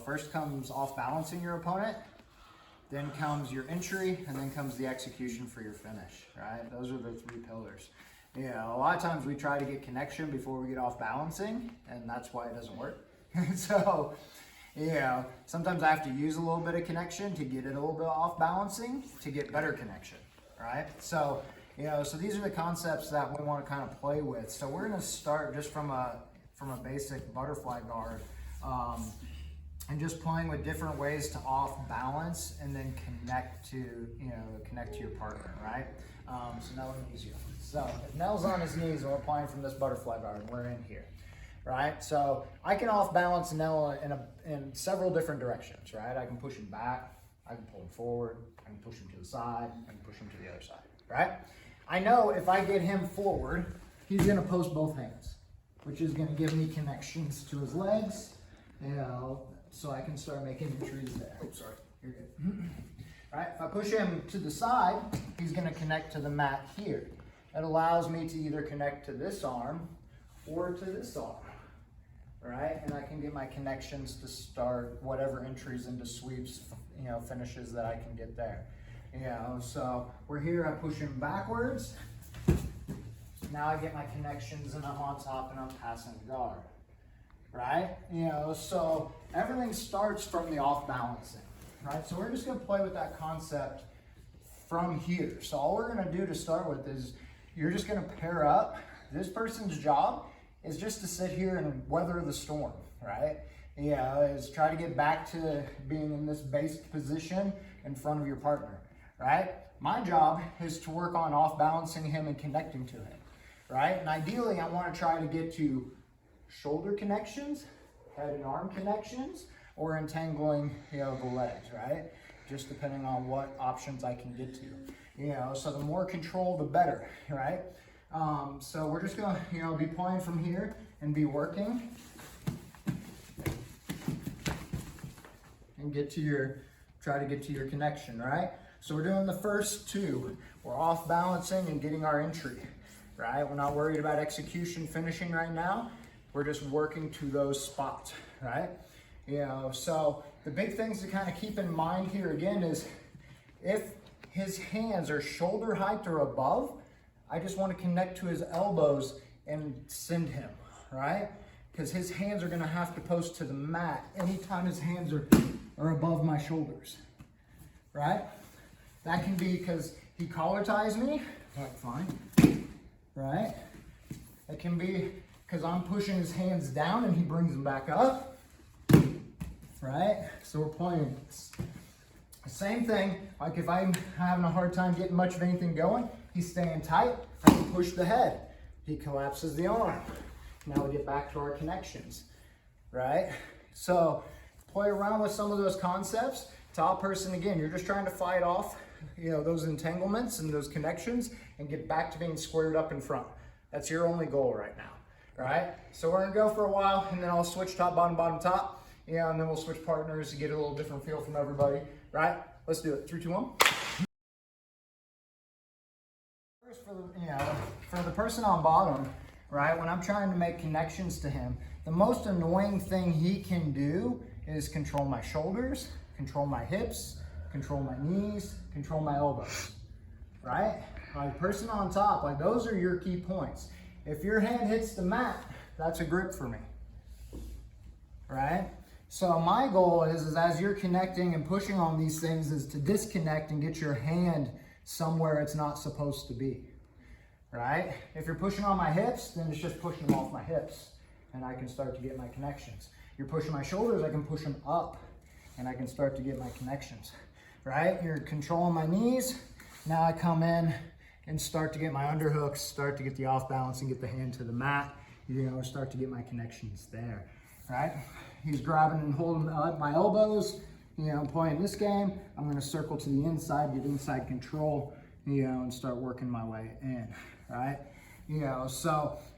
first comes off balancing your opponent, then comes your entry, and then comes the execution for your finish, right? Those are the three pillars. A lot of times we try to get connection before we get off balancing, and that's why it doesn't work. So, sometimes I have to use a little bit of connection to get it a little bit off balancing to get better connection, right? So, so these are the concepts that we want to kind of play with. So we're going to start just from a basic butterfly guard, and just playing with different ways to off balance and then connect to your partner, right? So now let me use you. So if Nell's on his knees and we're playing from this butterfly guard and we're in here, right? So I can off balance Nell in several different directions, right? I can push him back, I can pull him forward, I can push him to the side, I can push him to the other side, right? I know if I get him forward, he's gonna post both hands, which is gonna give me connections to his legs, so I can start making entries there. Oh, sorry, you're good. Right, if I push him to the side, he's gonna connect to the mat here. That allows me to either connect to this arm or to this arm, right? And I can get my connections to start whatever entries into sweeps, finishes that I can get there. So we're here, I push him backwards. Now I get my connections and I'm on top and I'm passing the guard, right? So everything starts from the off balancing, right? So we're just gonna play with that concept from here. So all we're gonna do to start with is you're just gonna pair up. This person's job is just to sit here and weather the storm, right? Is try to get back to being in this based position in front of your partner, right? My job is to work on off balancing him and connecting to him, right? And ideally I wanna try to get to shoulder connections, head and arm connections, or entangling, the legs, right? Just depending on what options I can get to. So the more control, the better, right? So we're just gonna, be playing from here and be working and try to get to your connection, right? So we're doing the first two. We're off balancing and getting our entry, right? We're not worried about execution finishing right now. We're just working to those spots, right? So the big things to kind of keep in mind here again is if his hands are shoulder height or above, I just want to connect to his elbows and send him, right? Because his hands are going to have to post to the mat anytime his hands are above my shoulders, right? That can be because he collar ties me, like fine, right? It can be because I'm pushing his hands down and he brings them back up, right? So we're playing the same thing. Like if I'm having a hard time getting much of anything going, he's staying tight, I can push the head. He collapses the arm. Now we get back to our connections, right? So play around with some of those concepts. Top person, again, you're just trying to fight off, those entanglements and those connections and get back to being squared up in front. That's your only goal right now, right? So we're gonna go for a while and then I'll switch top, bottom, bottom, top. And then we'll switch partners to get a little different feel from everybody, right? Let's do it. 3, 2, 1. First, for the person on bottom, right, when I'm trying to make connections to him, the most annoying thing he can do is control my shoulders, control my hips, control my knees, control my elbows, right? Like person on top, like those are your key points. If your hand hits the mat, that's a grip for me, right? So my goal is as you're connecting and pushing on these things is to disconnect and get your hand somewhere it's not supposed to be, right? If you're pushing on my hips, then it's just pushing them off my hips and I can start to get my connections. You're pushing my shoulders, I can push them up and I can start to get my connections, right? You're controlling my knees. Now I come in and start to get my underhooks, start to get the off balance and get the hand to the mat, start to get my connections there, right? He's grabbing and holding my elbows. I'm playing this game. I'm going to circle to the inside, get inside control, and start working my way in, right?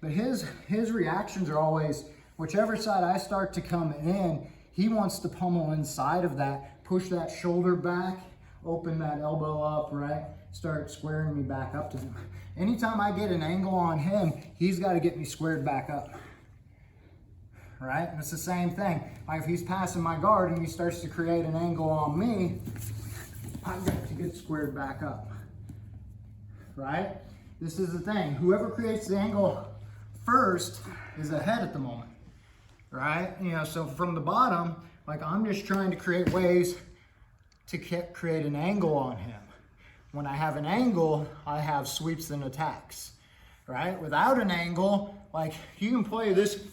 But his reactions are always, whichever side I start to come in, he wants to pummel inside of that, push that shoulder back, open that elbow up, right? Start squaring me back up to him. Anytime I get an angle on him, he's got to get me squared back up, right? And it's the same thing. Like if he's passing my guard and he starts to create an angle on me, I've got to get squared back up, right? This is the thing. Whoever creates the angle first is ahead at the moment, right? You know, so from the bottom, like I'm just trying to create ways to create an angle on him. When I have an angle, I have sweeps and attacks, right? Without an angle, like you can play this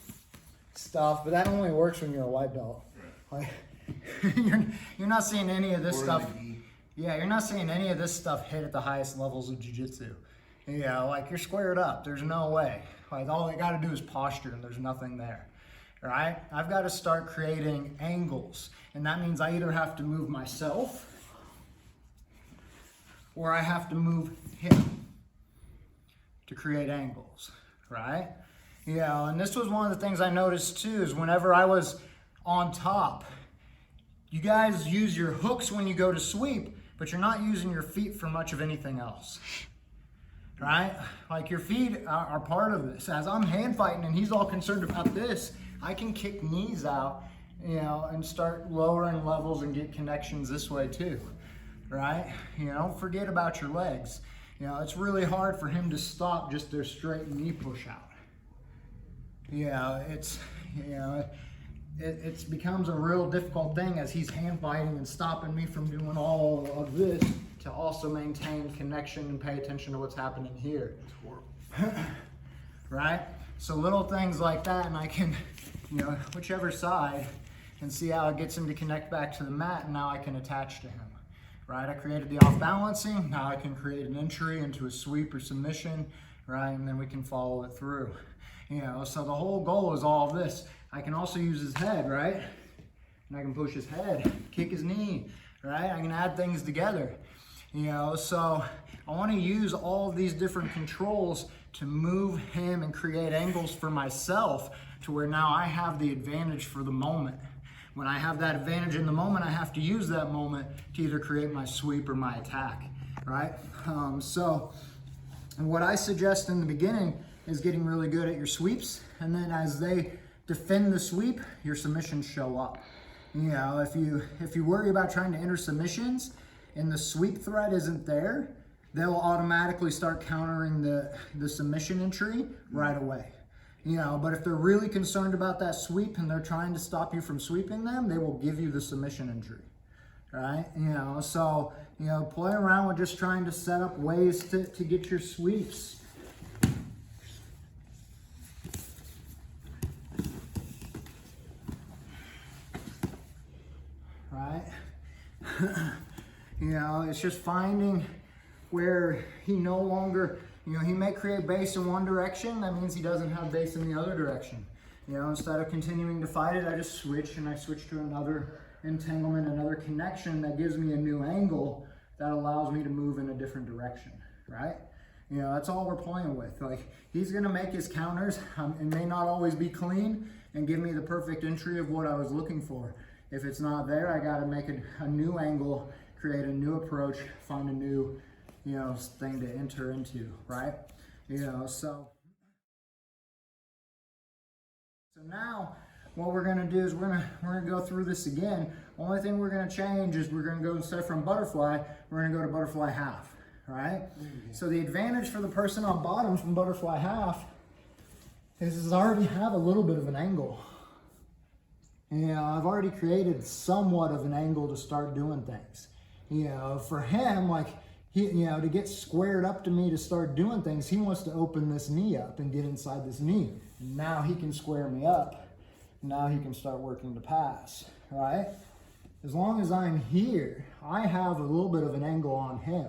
stuff, but that only works when you're a white belt. Like you're not seeing any of this stuff. Yeah, you're not seeing any of this stuff hit at the highest levels of jiu-jitsu. You know, like you're squared up. There's no way. Like all I got to do is posture, and there's nothing there. Right? I've got to start creating angles, and that means I either have to move myself or I have to move him to create angles, right? Yeah, and this was one of the things I noticed too, is whenever I was on top, you guys use your hooks when you go to sweep, but you're not using your feet for much of anything else, right? Like your feet are part of this. As I'm hand fighting and he's all concerned about this, I can kick knees out, you know, and start lowering levels and get connections this way too, right? You know, don't forget about your legs. You know, it's really hard for him to stop just their straight knee push out. Yeah, it's, you know, it becomes a real difficult thing as he's hand fighting and stopping me from doing all of this to also maintain connection and pay attention to what's happening here. It's horrible. Right? So little things like that, and I can, you know, whichever side, and see how it gets him to connect back to the mat, and now I can attach to him. Right? I created the off balancing, now I can create an entry into a sweep or submission, right? And then we can follow it through. You know, so the whole goal is all of this. I can also use his head, right? And I can push his head, kick his knee, right? I can add things together. You know, so I want to use all of these different controls to move him and create angles for myself to where now I have the advantage for the moment. When I have that advantage in the moment, I have to use that moment to either create my sweep or my attack, right? So what I suggest in the beginning is getting really good at your sweeps, and then as they defend the sweep, your submissions show up. You know, if you worry about trying to enter submissions and the sweep threat isn't there, they'll automatically start countering the submission entry right away. You know, but if they're really concerned about that sweep and they're trying to stop you from sweeping them, they will give you the submission entry, right? You know, so, you know, play around with just trying to set up ways to get your sweeps. Right? You know, it's just finding where he no longer, you know, he may create base in one direction, that means he doesn't have base in the other direction. You know, instead of continuing to fight it, I just switch, and I switch to another entanglement, another connection that gives me a new angle that allows me to move in a different direction, right? You know, that's all we're playing with. Like, he's gonna make his counters, it may not always be clean, and give me the perfect entry of what I was looking for. If it's not there, I gotta make a new angle, create a new approach, find a new, you know, thing to enter into, right? You know, so now what we're gonna do is we're gonna go through this again. Only thing we're gonna change is we're gonna go, instead from butterfly, we're gonna go to butterfly half, right? Mm-hmm. So the advantage for the person on bottom from butterfly half is I already have a little bit of an angle. You know, I've already created somewhat of an angle to start doing things. You know, for him, like, he, you know, to get squared up to me to start doing things, he wants to open this knee up and get inside this knee. Now he can square me up. Now he can start working to pass, right? As long as I'm here, I have a little bit of an angle on him.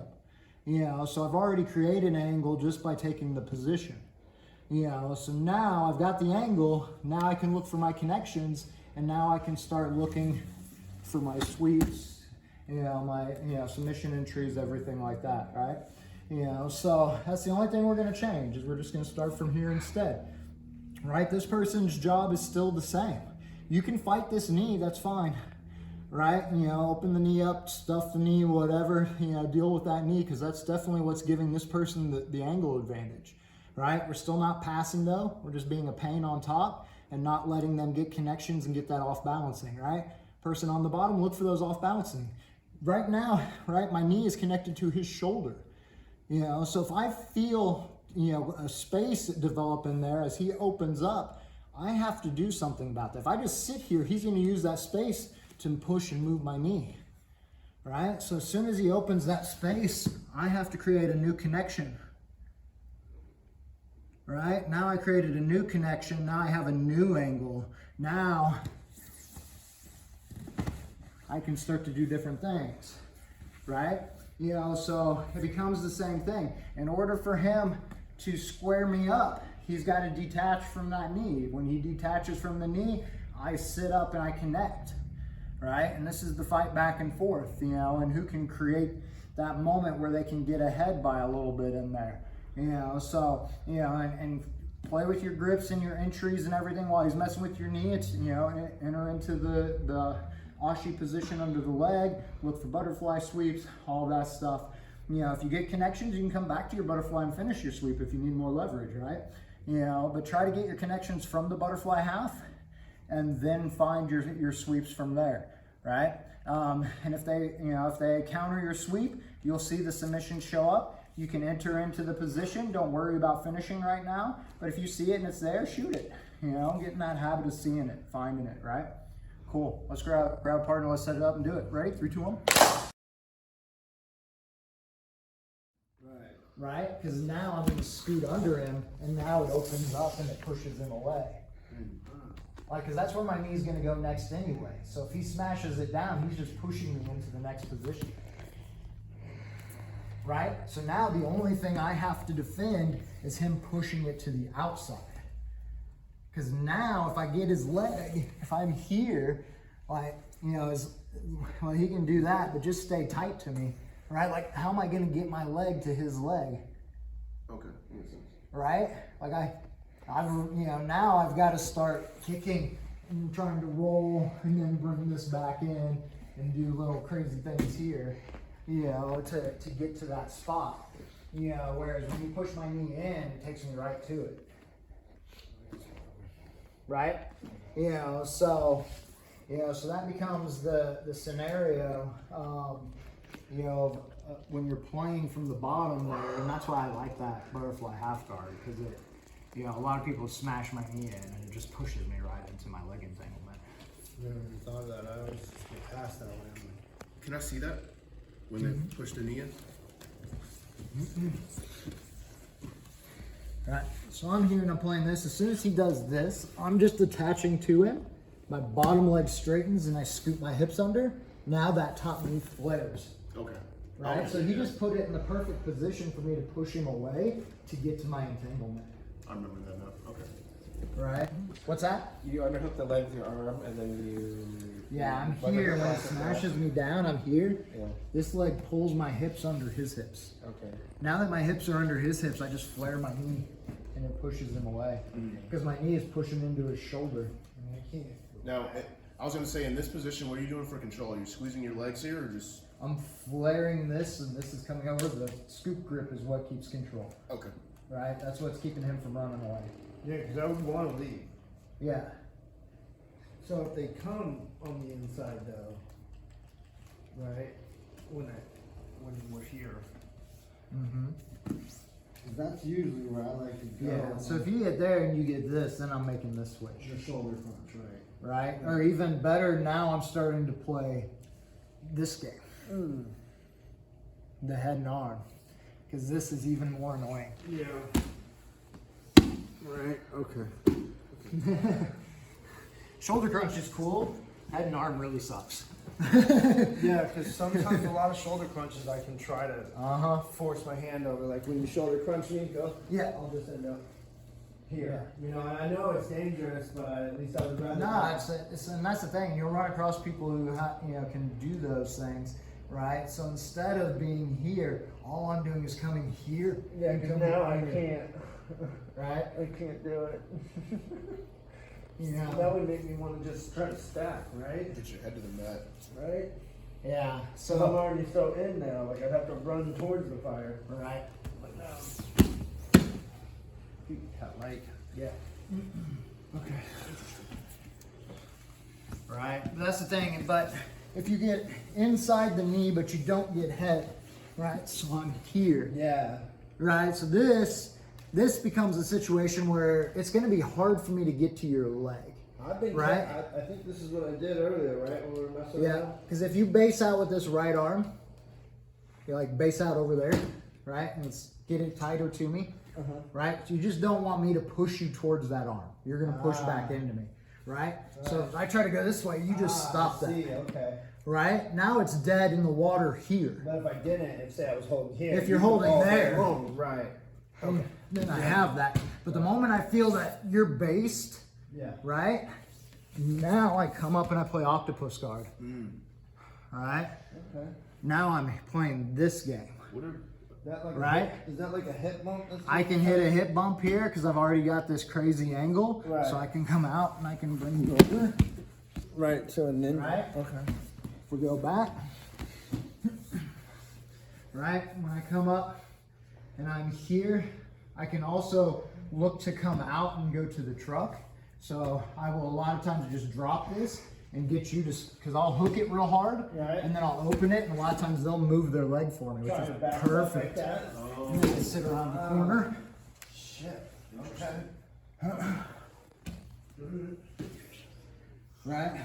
You know, so I've already created an angle just by taking the position. You know, so now I've got the angle, now I can look for my connections, and now I can start looking for my sweeps, you know, my, you know, submission entries, everything like that, right? You know, so that's the only thing we're gonna change, is we're just gonna start from here instead, right? This person's job is still the same. You can fight this knee, that's fine, right? You know, open the knee up, stuff the knee, whatever, you know, deal with that knee, because that's definitely what's giving this person the angle advantage, right? We're still not passing though, we're just being a pain on top. and not letting them get connections and get that off balancing, right? Person on the bottom, look for those off balancing. Right now, right, my knee is connected to his shoulder. You know, so if I feel, you know, a space develop in there as he opens up, I have to do something about that. If I just sit here, he's going to use that space to push and move my knee, right? So as soon as he opens that space, I have to create a new connection, right? Now I created a new connection. Now I have a new angle. Now I can start to do different things, right? You know, so it becomes the same thing. In order for him to square me up, he's got to detach from that knee. When he detaches from the knee, I sit up and I connect, right? And this is the fight back and forth, you know, and who can create that moment where they can get ahead by a little bit in there, you know? So, you know, and play with your grips and your entries and everything while he's messing with your knee. It's, you know, enter into the Ashi position under the leg, look for butterfly sweeps, all that stuff. You know, if you get connections, you can come back to your butterfly and finish your sweep if you need more leverage, right? You know, but try to get your connections from the butterfly half and then find your sweeps from there, right? And if they counter your sweep, you'll see the submission show up. You can enter into the position. Don't worry about finishing right now. But if you see it and it's there, shoot it. You know, get in that habit of seeing it, finding it, right? Cool. Let's grab a partner. Let's set it up and do it. Ready? 3, 2, 1. Right? Because now I'm going to scoot under him, and now it opens up and it pushes him away. Like, because that's where my knee's going to go next anyway. So if he smashes it down, he's just pushing me into the next position. Right? So now the only thing I have to defend is him pushing it to the outside. Because now if I get his leg, if I'm here, like, you know, well, he can do that, but just stay tight to me. Right? Like, how am I going to get my leg to his leg? Okay, makes sense. Right? Like, I've you know, now I've got to start kicking and trying to roll and then bring this back in and do little crazy things here, you know, to get to that spot. You know, whereas when you push my knee in, it takes me right to it. Right? You know, so that becomes the scenario, you know, when you're playing from the bottom there, and that's why I like that butterfly half guard, because it, you know, a lot of people smash my knee in and it just pushes me right into my leg entanglement. Never even thought of that. I always just get past that way. I'm like, Can I see that? When they push the knee in? Right, so I'm here and I'm playing this. As soon as he does this, I'm just attaching to him. My bottom leg straightens and I scoop my hips under. Now that top knee flares. Okay. Right, so he just put it in the perfect position for me to push him away to get to my entanglement. I remember that now. Okay. Right? What's that? you underhook the leg with your arm and then you... Yeah, I'm like here. a When it classic smashes me down, I'm here. Yeah. This leg pulls my hips under his hips. Okay. Now that my hips are under his hips, I just flare my knee and it pushes him away. Because my knee is pushing into his shoulder. I can't. Now, I was going to say, in this position, what are you doing for control? Are you squeezing your legs here or just... I'm flaring this and this is coming over. The scoop grip is what keeps control. Okay. Right? That's what's keeping him from running away. Yeah, because I would want to leave. Yeah. So if they come on the inside though, right, when we're here, that's usually where I like to go. Yeah. So if you get there and you get this, then I'm making this switch. the shoulder punch, right? Right? Or even better, now I'm starting to play this game. The head and arm. Because this is even more annoying. Yeah. Right. Okay. Shoulder crunch is cool. Head and arm really sucks. Yeah, because sometimes a lot of shoulder crunches I can try to force my hand over. Like when you shoulder crunch me, go. Yeah. I'll just end up here. You know, and I know it's dangerous, but at least I would rather. No, and that's the thing. You'll run across people who can do those things, right? So instead of being here, all I'm doing is coming here. Yeah, and because coming now I here, can't. Right? I can't do it. You know. That would make me want to just try to stack, right? Get your head to the mat. Right? Yeah. So I'm already so in now. Like I'd have to run towards the fire. Right. But now, feet cut right. Yeah. Okay. That's the thing. But if you get inside the knee, but you don't get head, right? So I'm here. Yeah. Right. So this becomes a situation where it's going to be hard for me to get to your leg. I've been right. I think this is what I did earlier, right? When we were messing Yeah. around. Because if you base out with this right arm, you like base out over there, right? And it's getting tighter to me, right? So you just don't want me to push you towards that arm. You're going to push back into me, right? So if I try to go this way, you just stop that. Okay. Right? Now it's dead in the water here. But if I didn't, if say I was holding here. If you're holding there. Right. And then I have that. But the moment I feel that you're based, Yeah. right? Now I come up and I play octopus guard. All right? Okay. Now I'm playing this game. That like Right? Is that like a hip bump? I can hit a hip bump here because I've already got this crazy angle. Right. So I can come out and I can bring you over. Right. So and then. Right? Okay. If we go back. Right? When I come up and I'm here, I can also look to come out and go to the truck. So I will a lot of times just drop this and get you to, because I'll hook it real hard, Right. and then I'll open it, and a lot of times they'll move their leg for me, which Trying is to back perfect. Like that. And then I sit around the corner. Shit. Okay. Right?